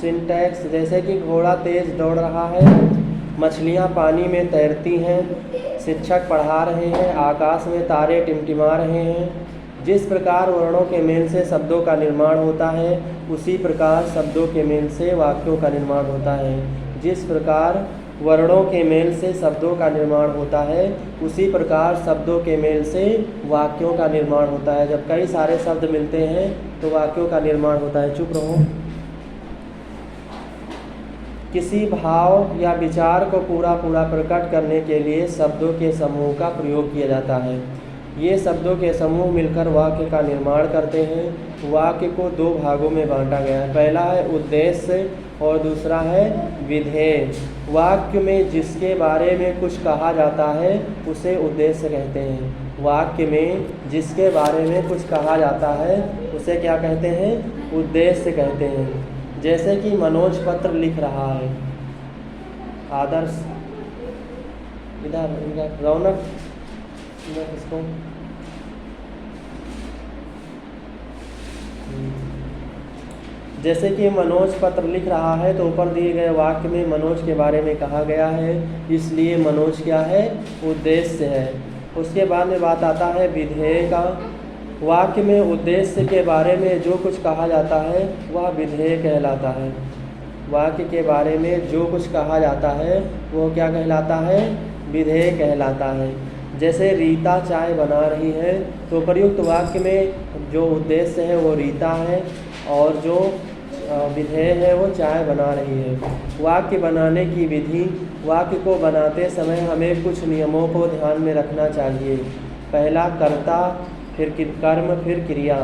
Syntax, जैसे कि घोड़ा तेज दौड़ रहा है, मछलियाँ पानी में तैरती हैं, शिक्षक पढ़ा रहे हैं, आकाश में तारे टिमटिमा रहे हैं। जिस प्रकार वर्णों के मेल से शब्दों का निर्माण होता है, उसी प्रकार शब्दों के मेल से वाक्यों का निर्माण होता है। जिस प्रकार वर्णों के मेल से शब्दों का निर्माण होता है, उसी प्रकार शब्दों के मेल से वाक्यों का निर्माण होता है। जब कई सारे शब्द मिलते हैं तो वाक्यों का निर्माण होता है। चुप रहो। किसी भाव या विचार को पूरा प्रकट करने के लिए शब्दों के समूह का प्रयोग किया जाता है। ये शब्दों के समूह मिलकर वाक्य का निर्माण करते हैं। वाक्य को दो भागों में बांटा गया है। पहला है उद्देश्य और दूसरा है विधेय। वाक्य में जिसके बारे में कुछ कहा जाता है उसे उद्देश्य कहते हैं। वाक्य में जिसके बारे में कुछ कहा जाता है उसे क्या कहते हैं? उद्देश्य कहते हैं। जैसे कि मनोज पत्र लिख रहा है। आदर्श, इधर रौनक, इसको जैसे कि मनोज पत्र लिख रहा है तो ऊपर दिए गए वाक्य में मनोज के बारे में कहा गया है, इसलिए मनोज क्या है? उद्देश्य है। उसके बाद में बात आता है विधेय का। वाक्य में उद्देश्य के बारे में जो कुछ कहा जाता है वह विधेय कहलाता है। वाक्य के बारे में जो कुछ कहा जाता है वो क्या कहलाता है? विधेय कहलाता है। जैसे रीता चाय बना रही है तो प्रयुक्त वाक्य में जो उद्देश्य है वो रीता है और जो विधेय है वो चाय बना रही है। वाक्य बनाने की विधि, वाक्य को बनाते समय हमें कुछ नियमों को ध्यान में रखना चाहिए। पहला कर्ता, फिर कर्म, फिर क्रिया।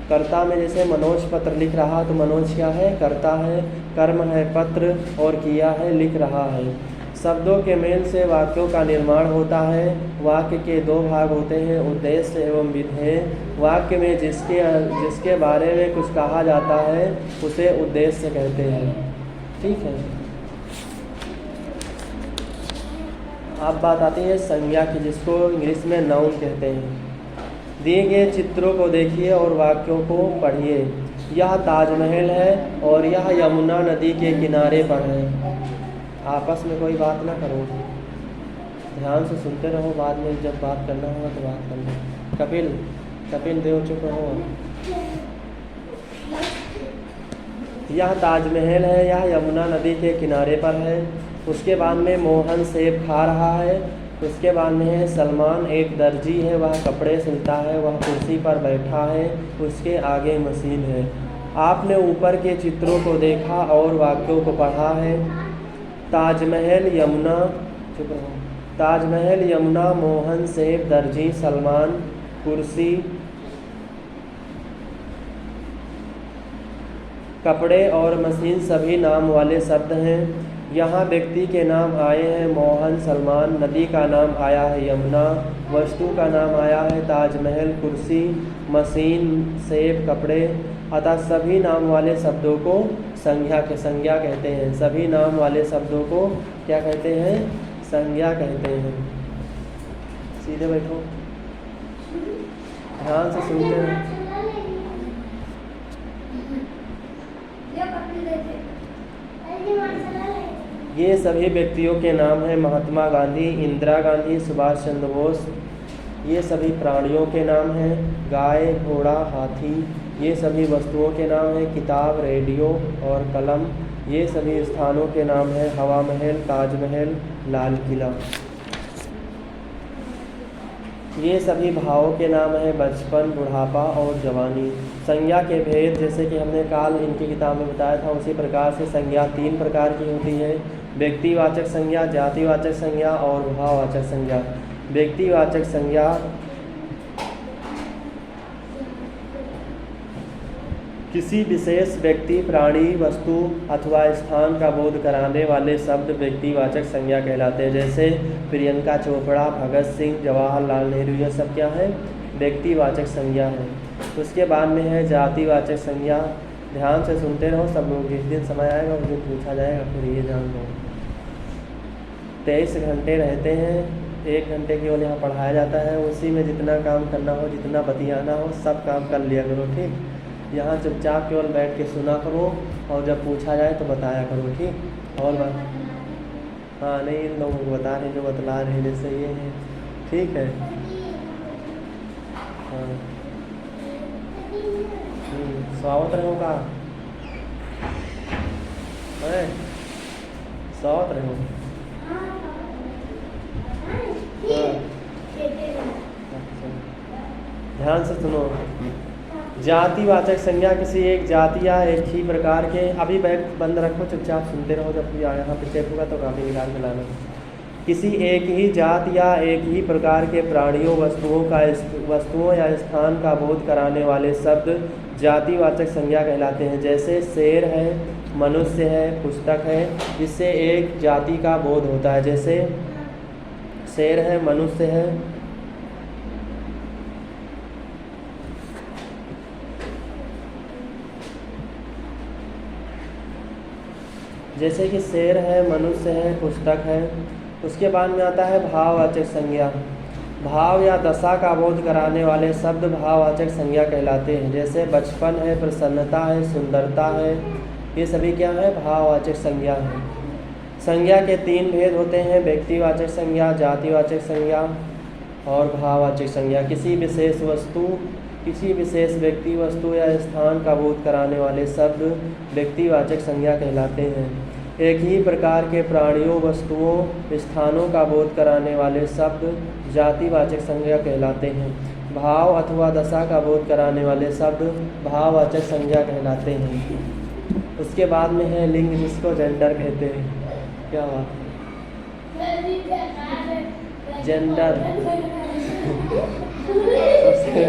कर्ता में जैसे मनोज पत्र लिख रहा तो मनोज क्या है? कर्ता है। कर्म है पत्र और क्रिया है लिख रहा है। शब्दों के मेल से वाक्यों का निर्माण होता है। वाक्य के दो भाग होते हैं, उद्देश्य एवं विधेय। वाक्य में जिसके बारे में कुछ कहा जाता है उसे उद्देश्य कहते हैं। ठीक है। अब बात आती है संज्ञा की, जिसको इंग्लिश में नाउन कहते हैं। दिए गए चित्रों को देखिए और वाक्यों को पढ़िए। यह ताजमहल है और यह यमुना नदी के किनारे पर है। आपस में कोई बात ना करो, ध्यान से सुनते रहो। बाद में जब बात करना होगा तो बात करना। कपिल देव चुप रहो। यह ताजमहल है, यह यमुना नदी के किनारे पर है। उसके बाद में मोहन सेब खा रहा है। उसके बाद में है सलमान एक दर्जी है, वह कपड़े सिलता है, वह कुर्सी पर बैठा है, उसके आगे मशीन है। आपने ऊपर के चित्रों को देखा और वाक्यों को पढ़ा है। ताजमहल, यमुना, चुप रहो। ताजमहल, यमुना, मोहन सेब, दर्जी, सलमान, कुर्सी, कपड़े और मशीन सभी नाम वाले शब्द हैं। यहाँ व्यक्ति के नाम आए हैं मोहन, सलमान। नदी का नाम आया है यमुना। वस्तु का नाम आया है ताजमहल, कुर्सी, मशीन, सेब, कपड़े। अतः सभी नाम वाले शब्दों को संज्ञा कहते हैं। सभी नाम वाले शब्दों को क्या कहते हैं? संज्ञा कहते हैं। सीधे बैठो, ध्यान से सुनते हैं। ये सभी व्यक्तियों के नाम हैं महात्मा गांधी, इंदिरा गांधी, सुभाष चंद्र बोस। ये सभी प्राणियों के नाम हैं गाय, घोड़ा, हाथी। ये सभी वस्तुओं के नाम हैं किताब, रेडियो और कलम। ये सभी स्थानों के नाम हैं हवा महल, ताजमहल, लाल किला। ये सभी भावों के नाम हैं बचपन, बुढ़ापा और जवानी। संज्ञा के भेद, जैसे कि हमने काल इनकी किताब में बताया था, उसी प्रकार से संज्ञा 3 प्रकार की होती है। व्यक्तिवाचक संज्ञा, जातिवाचक संज्ञा और भाववाचक संज्ञा। व्यक्तिवाचक संज्ञा किसी विशेष व्यक्ति, प्राणी, वस्तु अथवा स्थान का बोध कराने वाले शब्द व्यक्तिवाचक संज्ञा कहलाते हैं। जैसे प्रियंका चोपड़ा, भगत सिंह, जवाहरलाल नेहरू, यह सब क्या है? व्यक्तिवाचक संज्ञा है। उसके बाद में है जातिवाचक संज्ञा। ध्यान से सुनते रहो सब लोग, जिस दिन समय आएगा उस दिन पूछा जाएगा, फिर ये जान लो। 23 घंटे रहते हैं, 1 घंटे केवल यहाँ पढ़ाया जाता है। उसी में जितना काम करना हो, जितना बतियाना हो, सब काम कर लिया करो। ठीक, यहाँ चुपचाप केवल बैठ के सुना करो और जब पूछा जाए तो बताया करो, ठीक। और बात हाँ नहीं, इन लोगों को बता रहे जो बतला रहे जैसे ये है, ठीक है। हाँ स्वागत रहो का है, स्वागत रहो। ध्यान से सुनो। जातिवाचक संज्ञा किसी एक जाति या एक ही प्रकार के, अभी बैग बंद रखो, चुपचाप सुनते रहो, जब यहाँ पे चेक होगा तो काफ़ी निकाल के लाना। किसी एक ही जात या एक ही प्रकार के प्राणियों, वस्तुओं या स्थान का बोध कराने वाले शब्द जातिवाचक संज्ञा कहलाते हैं। जैसे शेर है, मनुष्य है, पुस्तक है, इससे एक जाति का बोध होता है। जैसे शेर है, मनुष्य है, जैसे कि शेर है, मनुष्य है, पुस्तक है। उसके बाद में आता है भाववाचक संज्ञा। भाव या दशा का बोध कराने वाले शब्द भाववाचक संज्ञा कहलाते हैं। जैसे बचपन है, प्रसन्नता है, सुंदरता है, ये सभी क्या है? भाववाचक संज्ञा है। संज्ञा के 3 भेद होते हैं, व्यक्तिवाचक संज्ञा, जातिवाचक संज्ञा और भाववाचक संज्ञा। किसी विशेष वस्तु, किसी विशेष व्यक्ति, वस्तु या स्थान का बोध कराने वाले शब्द व्यक्तिवाचक संज्ञा कहलाते हैं। एक ही प्रकार के प्राणियों, वस्तुओं, स्थानों का बोध कराने वाले शब्द जातिवाचक संज्ञा कहलाते हैं। भाव अथवा दशा का बोध कराने वाले शब्द भाववाचक संज्ञा कहलाते हैं। उसके बाद में है लिंग, जिसको जेंडर कहते हैं। क्या बात? जेंडर सबसे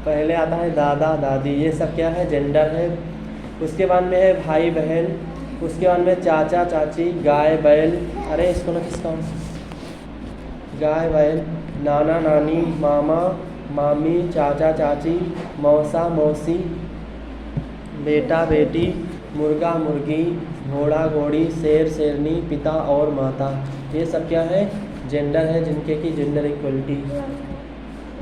पहले आता है दादा दादी, ये सब क्या है? जेंडर है। उसके बाद में है भाई बहन, उसके बाद में चाचा चाची, गाय बैल, अरे इसको ना किसका, गाय बैल, नाना नानी, मामा मामी, चाचा चाची, मौसा मौसी, बेटा बेटी, मुर्गा मुर्गी, घोड़ा घोड़ी, शेर शेरनी, पिता और माता, ये सब क्या है? जेंडर है, जिनके की जेंडर इक्वलिटी।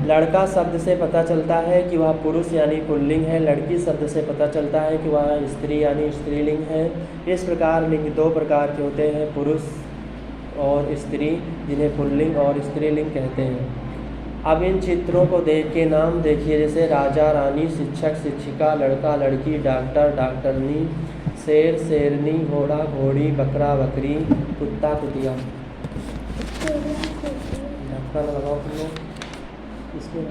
लड़का शब्द से पता चलता है कि वह पुरुष यानी पुल्लिंग है। लड़की शब्द से पता चलता है कि वह स्त्री यानी स्त्रीलिंग है। इस प्रकार लिंग 2 प्रकार के होते हैं, पुरुष और स्त्री, जिन्हें पुल्लिंग और स्त्रीलिंग कहते हैं। अब इन चित्रों को देख के नाम देखिए, जैसे राजा रानी, शिक्षक शिक्षिका, लड़का लड़की, डॉक्टर डॉक्टरनी, शेर शेरनी, घोड़ा घोड़ी, बकरा बकरी, कुत्ता कुतिया। ढक्कन लगाओ तुम लोग, इसमें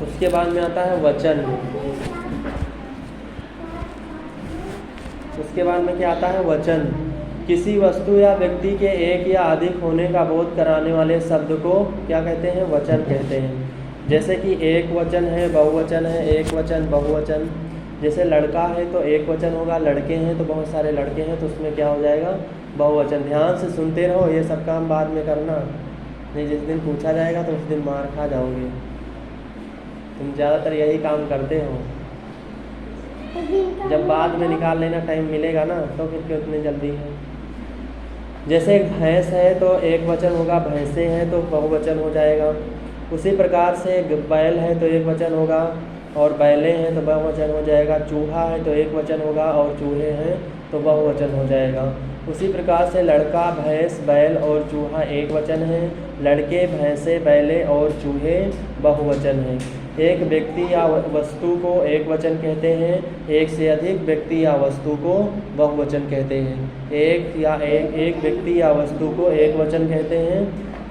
उसके बाद में आता है वचन। उसके बाद में क्या आता है? वचन। किसी वस्तु या व्यक्ति के एक या अधिक होने का बोध कराने वाले शब्द को क्या कहते हैं? वचन कहते हैं। जैसे कि एक वचन है, बहुवचन है, एक वचन, बहुवचन। जैसे लड़का है तो एक वचन होगा, लड़के हैं तो बहुत सारे लड़के हैं, तो उसमें क्या हो जाएगा? बहुवचन। ध्यान से सुनते रहो, ये सब काम बाद में करना, नहीं जिस दिन पूछा जाएगा तो उस दिन मार खा जाओगे। तुम ज़्यादातर यही काम करते हो, जब बाद में निकाल लेना टाइम मिलेगा ना तो फिर क्यों इतनी जल्दी है। जैसे एक भैंस है तो एक वचन होगा, भैंसे हैं तो बहुवचन हो जाएगा। उसी प्रकार से बैल है तो एक वचन होगा और बैले हैं तो बहुवचन हो जाएगा। चूहा है तो एक वचन होगा और चूहे हैं तो बहुवचन हो जाएगा। उसी प्रकार से लड़का, भैंस, बैल और चूहा एक वचन है, लड़के, भैंसे, बैले और चूहे बहुवचन हैं। एक व्यक्ति या वस्तु को एक वचन कहते हैं, एक से अधिक व्यक्ति या वस्तु को बहुवचन कहते हैं। एक व्यक्ति या वस्तु को एक वचन कहते हैं,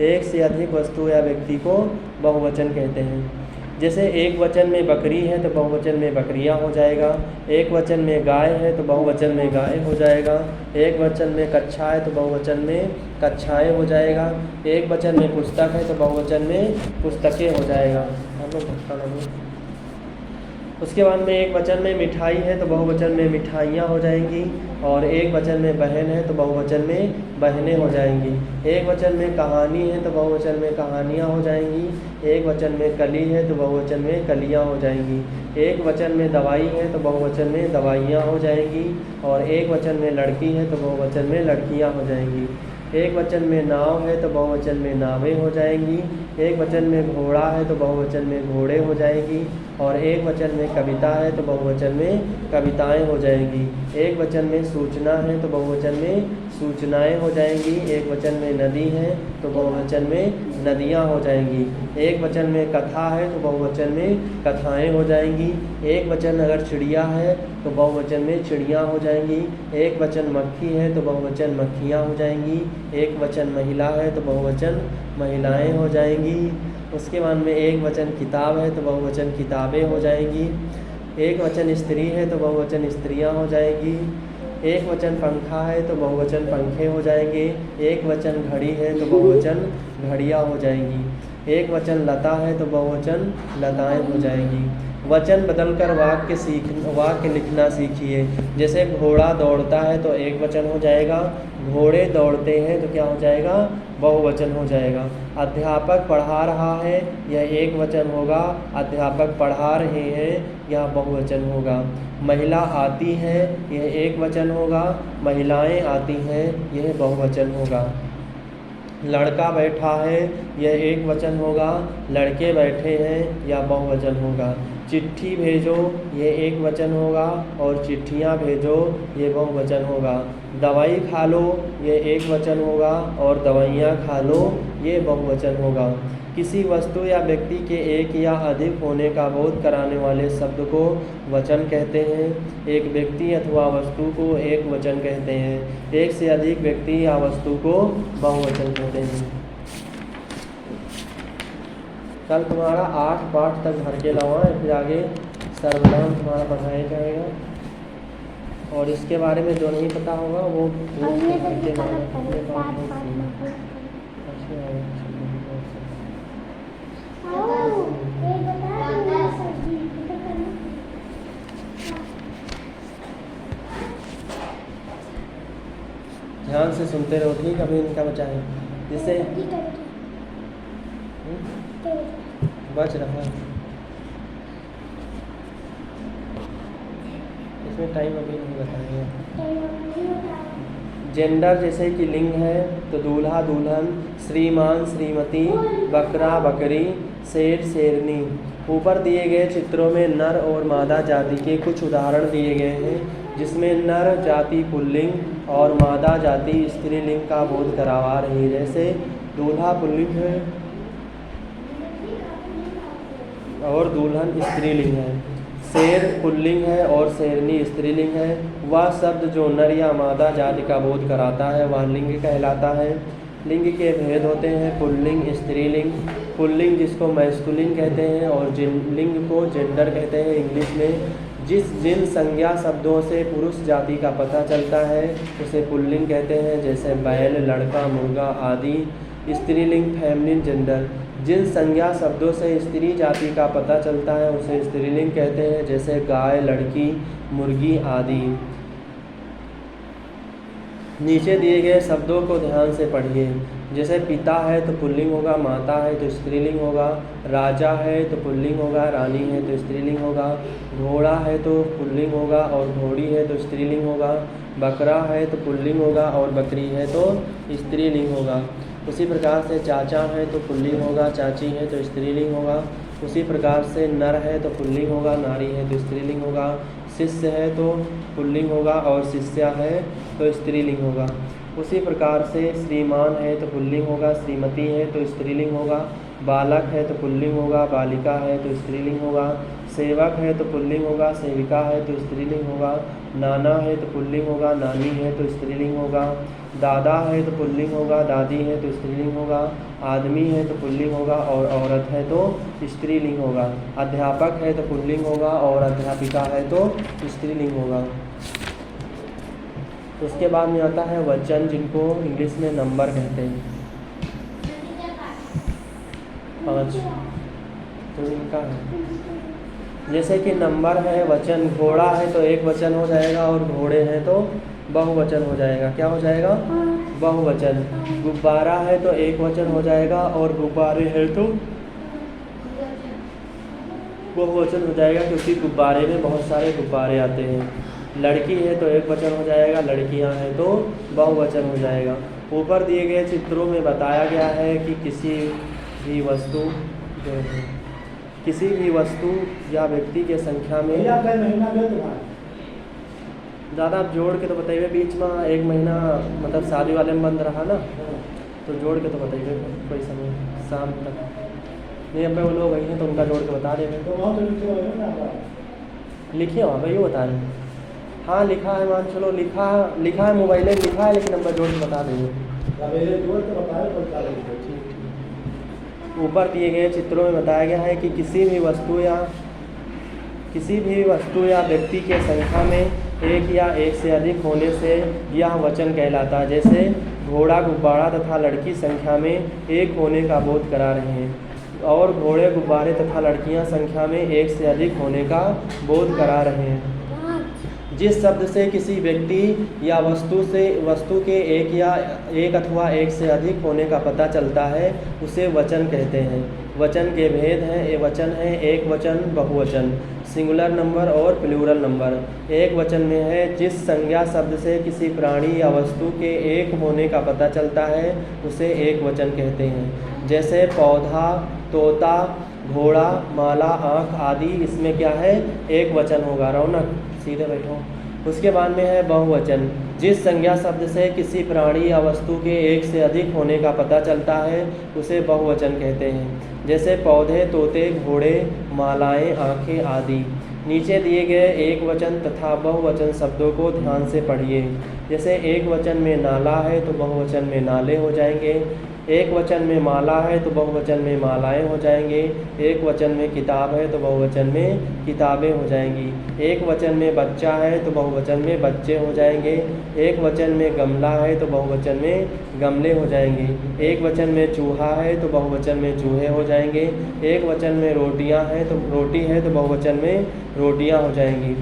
एक से अधिक वस्तु या व्यक्ति को बहुवचन कहते हैं। जैसे एक वचन में बकरी है तो बहुवचन में बकरियां हो जाएगा, एक वचन में गाय है तो बहुवचन में गाय हो जाएगा, एक वचन में कक्षा है तो बहुवचन में कक्षाएं हो जाएगा, एक वचन में पुस्तक है तो बहुवचन में पुस्तकें हो जाएगा। उसके बाद में एक वचन में मिठाई है तो बहुवचन में मिठाइयाँ हो जाएंगी, और एक वचन में बहन है तो बहुवचन में बहनें हो जाएंगी। एक वचन में कहानी है तो बहुवचन में कहानियाँ हो जाएंगी। एक वचन में कली है तो बहुवचन में कलियाँ हो जाएंगी। एक वचन में दवाई है तो बहुवचन में दवाइयाँ हो जाएंगी, और एक वचन में लड़की है तो बहुवचन में लड़कियाँ हो जाएंगी। एक वचन में नाव है तो बहुवचन में नावें हो जाएंगी। एक वचन में घोड़ा है तो बहुवचन में घोड़े हो जाएंगी, और एक वचन में कविता है तो बहुवचन में कविताएं हो जाएंगी। एक वचन में सूचना है तो बहुवचन में सूचनाएं हो जाएंगी। एक वचन में नदी है तो बहुवचन में नदियां हो जाएंगी। एक वचन में कथा है तो बहुवचन में कथाएं हो जाएंगी। एक वचन अगर चिड़िया है तो बहुवचन में चिड़ियाँ हो जाएंगी। एक वचन मक्खी है तो बहुवचन मक्खियाँ हो जाएंगी। एक वचन महिला है तो बहुवचन महिलाएं हो जाएंगी। उसके बाद में एक वचन किताब है तो बहुवचन किताबें हो जाएंगी। एक वचन स्त्री है तो बहुवचन स्त्रियां हो जाएंगी। एक वचन पंखा है तो बहुवचन पंखे हो जाएंगे। एक वचन घड़ी है तो बहुवचन घड़ियाँ हो जाएंगी। एक वचन लता है तो बहुवचन लताएं हो जाएंगी। वचन बदलकर वाक्य लिखना सीखिए। जैसे घोड़ा दौड़ता है तो एक वचन हो जाएगा, घोड़े दौड़ते हैं तो क्या हो जाएगा, बहुवचन हो जाएगा। अध्यापक पढ़ा रहा है, यह एक वचन होगा, अध्यापक पढ़ा रहे हैं यह बहुवचन होगा। महिला आती है, यह एक वचन होगा, महिलाएं आती हैं यह बहुवचन होगा। लड़का बैठा है, यह एक वचन होगा, लड़के बैठे हैं यह बहुवचन होगा। चिट्ठी भेजो, ये एक वचन होगा, और चिट्ठियाँ भेजो ये बहुवचन होगा। दवाई खा लो, ये एक वचन होगा, और दवाइयाँ खा लो ये बहुवचन होगा। किसी वस्तु या व्यक्ति के एक या अधिक होने का बोध कराने वाले शब्द को वचन कहते हैं। एक व्यक्ति अथवा वस्तु को एक वचन कहते हैं। एक से अधिक व्यक्ति या वस्तु को बहुवचन कहते हैं। कल तुम्हारा 8 पाठ तक भर के लावाएँ, फिर आगे सर्वनाम तुम्हारा पढ़ाया जाएगा, और इसके बारे में जो नहीं पता होगा वो ध्यान से सुनते रहो, ठीक। अभी इनका बचा है जिससे बच रहा है, इसमें टाइम अभी नहीं बताएंगे। जेंडर जैसे कि लिंग है तो दूल्हा दुल्हन, श्रीमान श्रीमती, बकरा बकरी, शेर शेरनी। ऊपर दिए गए चित्रों में नर और मादा जाति के कुछ उदाहरण दिए गए हैं, जिसमें नर जाति पुल्लिंग और मादा जाति स्त्रीलिंग का बोध करवा रही है। जैसे दूल्हा पुल्लिंग है और दुल्हन स्त्रीलिंग है, शेर पुल्लिंग है और शेरनी स्त्रीलिंग है। वह शब्द जो नर या मादा जाति का बोध कराता है वह लिंग कहलाता है। लिंग के भेद होते हैं पुल्लिंग, स्त्रीलिंग। पुल्लिंग जिसको मैस्कुलिन कहते हैं और लिंग को जेंडर कहते हैं इंग्लिश में। जिन संज्ञा शब्दों से पुरुष जाति का पता चलता है उसे पुल्लिंग कहते हैं, जैसे बैल, लड़का, मुर्गा आदि। स्त्रीलिंग फेमिनिन जेंडर। जिन संज्ञा शब्दों से स्त्री जाति का पता चलता है उसे स्त्रीलिंग कहते हैं, जैसे गाय, लड़की, मुर्गी आदि। नीचे दिए गए शब्दों को ध्यान से पढ़िए। जैसे पिता है तो पुल्लिंग होगा, माता है तो स्त्रीलिंग होगा, राजा है तो पुल्लिंग होगा, रानी है तो स्त्रीलिंग होगा, घोड़ा है तो पुल्लिंग होगा और घोड़ी है तो स्त्रीलिंग होगा, बकरा है तो पुल्लिंग होगा और बकरी है तो स्त्रीलिंग होगा। उसी प्रकार से चाचा है तो पुल्लिंग होगा, चाची है तो स्त्रीलिंग होगा। उसी प्रकार से नर है तो पुल्लिंग होगा, नारी है तो स्त्रीलिंग होगा। शिष्य है तो पुल्लिंग होगा और शिष्या है तो स्त्रीलिंग होगा। उसी प्रकार से श्रीमान है तो पुल्लिंग होगा, श्रीमती है तो स्त्रीलिंग होगा। बालक है तो पुल्लिंग होगा, बालिका है तो स्त्रीलिंग होगा। सेवक है तो पुल्लिंग होगा, सेविका है तो स्त्रीलिंग होगा। नाना है तो पुल्लिंग होगा, नानी है तो स्त्रीलिंग होगा। दादा है तो पुल्लिंग होगा, दादी है तो स्त्रीलिंग होगा। आदमी है तो पुल्लिंग होगा और औरत है तो स्त्रीलिंग होगा। अध्यापक है तो पुल्लिंग होगा और अध्यापिका है तो स्त्रीलिंग होगा। उसके बाद में आता है वचन, जिनको इंग्लिश में नंबर कहते हैं। 5 तो इनका है जैसे कि नंबर है, वचन, घोड़ा है तो एक वचन हो जाएगा और घोड़े हैं तो बहुवचन हो जाएगा। क्या हो जाएगा? बहुवचन। गुब्बारा है तो एक वचन हो जाएगा और गुब्बारे हैं तो बहुवचन हो जाएगा, क्योंकि गुब्बारे में बहुत सारे गुब्बारे आते हैं। लड़की है तो एक वचन हो जाएगा, लड़कियां हैं तो बहुवचन हो जाएगा। ऊपर दिए गए चित्रों में बताया गया है कि किसी भी वस्तु या व्यक्ति के संख्या में ज़्यादा आप जोड़ के तो बताइए। बीच में एक महीना मतलब शादी वाले में बंद रहा ना, तो जोड़ के तो बताइए कोई समय शाम तक। नहीं, अब वो लोग वही हैं तो उनका जोड़ के बता देंगे। लिखिए वहाँ पर, ये बता रहे हैं। हाँ लिखा है, मान चलो लिखा है, मोबाइल में लिखा है, लेकिन नंबर जोड़ के बता देंगे। ऊपर दिए गए चित्रों में बताया गया है कि किसी भी वस्तु या व्यक्ति के संख्या में एक या एक से अधिक होने से यह वचन कहलाता है। जैसे घोड़ा, गुब्बारा तथा लड़की संख्या में एक होने का बोध करा रहे हैं, और घोड़े, गुब्बारे तथा लड़कियां संख्या में एक से अधिक होने का बोध करा रहे हैं। जिस शब्द से किसी व्यक्ति या वस्तु के एक अथवा एक से अधिक होने का पता चलता है उसे वचन कहते हैं। वचन के भेद हैं। वचन है एक वचन, बहुवचन, सिंगुलर नंबर और प्लूरल नंबर। एक वचन में है जिस संज्ञा शब्द से किसी प्राणी या वस्तु के एक होने का पता चलता है उसे एक वचन कहते हैं। जैसे पौधा, तोता, घोड़ा, माला, आँख आदि, इसमें क्या है? एक वचन होगा। रौनक, सीधे बैठो। उसके बाद में है बहुवचन। जिस संज्ञा शब्द से किसी प्राणी या वस्तु के एक से अधिक होने का पता चलता है उसे बहुवचन कहते हैं। जैसे पौधे, तोते, घोड़े, मालाएं, आँखें आदि। नीचे दिए गए एक वचन तथा बहुवचन शब्दों को ध्यान से पढ़िए। जैसे एक वचन में नाला है तो बहुवचन में नाले हो जाएंगे। एक वचन में माला है तो बहुवचन में मालाएं हो जाएंगे। एक वचन में किताब है तो बहुवचन में किताबें हो जाएंगी। एक वचन में बच्चा है तो बहुवचन में बच्चे हो जाएंगे। एक वचन में गमला है तो बहुवचन में गमले हो जाएंगे। एक वचन में चूहा है तो बहुवचन में चूहे हो जाएंगे। एक वचन में रोटी है तो बहुवचन में रोटियां हो जाएंगी।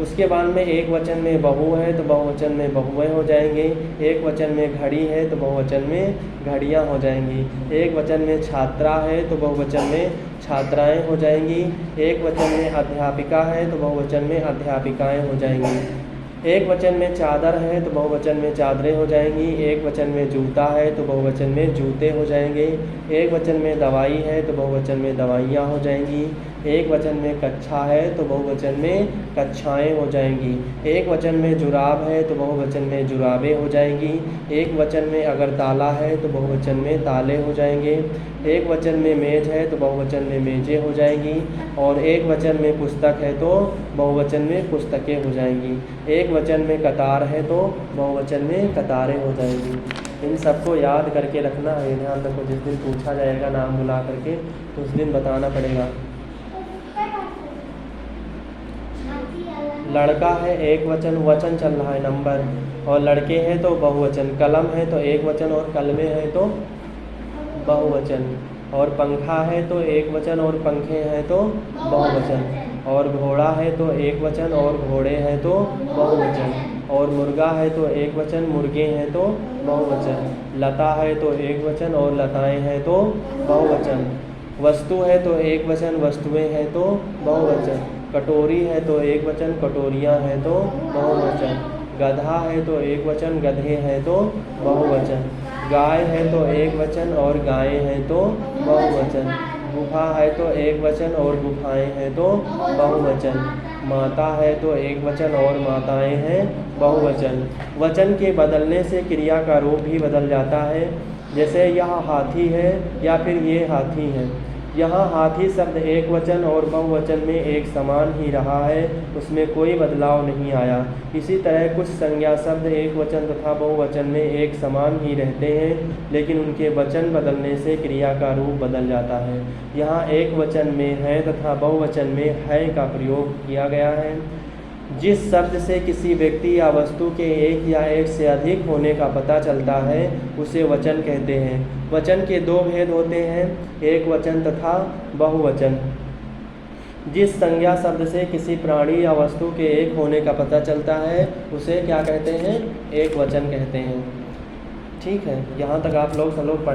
उसके बाद में एक वचन में बहू है तो बहुवचन में बहुएं हो जाएंगे। एक वचन में घड़ी है तो बहुवचन में घड़ियां हो जाएंगी। एक वचन में छात्रा है तो बहुवचन में छात्राएं हो जाएंगी। एक वचन में अध्यापिका है तो बहुवचन में अध्यापिकाएं हो जाएंगी। एक वचन में चादर है तो बहुवचन में चादरें हो जाएंगी। एक वचन में जूता है तो बहुवचन में जूते हो जाएंगे। एक वचन में दवाई है तो बहुवचन में दवाइयाँ हो जाएंगी। एक वचन में कक्षा है तो बहुवचन में कक्षाएं हो जाएंगी। एक वचन में जुराब है तो बहुवचन में जुराबें हो जाएंगी। एक वचन में अगर ताला है तो बहुवचन में ताले हो जाएंगे। एक वचन में मेज है तो बहुवचन में मेजें हो जाएंगी। और एक वचन में पुस्तक है तो बहुवचन में पुस्तकें हो जाएंगी। एक वचन में कतार है तो बहुवचन में कतारें हो जाएंगी। इन सबको याद करके रखना है। ध्यान रखो, जिस दिन पूछा जाएगा नाम बुला करके तो उस दिन बताना पड़ेगा। लड़का है एक वचन चल रहा है नंबर, और लड़के हैं तो बहुवचन। कलम है तो एक वचन और कलमे हैं तो बहुवचन। और पंखा है तो एक वचन और पंखे हैं तो बहुवचन। और घोड़ा है तो एक वचन और घोड़े हैं तो बहुवचन। और मुर्गा है तो एक वचन, मुर्गे हैं तो बहुवचन। लता है तो एक वचन और लताएं हैं तो बहुवचन। वस्तु है तो एक वचन, वस्तुएं हैं तो बहुवचन। कटोरी है तो एक वचन, कटोरियाँ हैं तो बहुवचन। गधा है तो एक वचन, गधे हैं तो बहुवचन। गाय है तो एक वचन और गायें हैं तो बहुवचन। गुफा है तो एक वचन और गुफाएं हैं तो बहुवचन। माता है तो एक वचन और माताएं हैं बहुवचन। वचन के बदलने से क्रिया का रूप भी बदल जाता है। जैसे यह हाथी है या फिर ये हाथी है। यहाँ हाथी शब्द एक वचन और बहुवचन में एक समान ही रहा है, उसमें कोई बदलाव नहीं आया। इसी तरह कुछ संज्ञा शब्द एक वचन तथा बहुवचन में एक समान ही रहते हैं, लेकिन उनके वचन बदलने से क्रिया का रूप बदल जाता है। यहाँ एक वचन में है तथा बहुवचन में है का प्रयोग किया गया है। जिस शब्द से किसी व्यक्ति या वस्तु के एक या एक से अधिक होने का पता चलता है उसे वचन कहते हैं। वचन के दो भेद होते हैं, एक वचन तथा बहुवचन। जिस संज्ञा शब्द से किसी प्राणी या वस्तु के एक होने का पता चलता है उसे क्या कहते हैं? एक वचन कहते हैं। ठीक है, यहाँ तक आप लोग सब लोग पढ़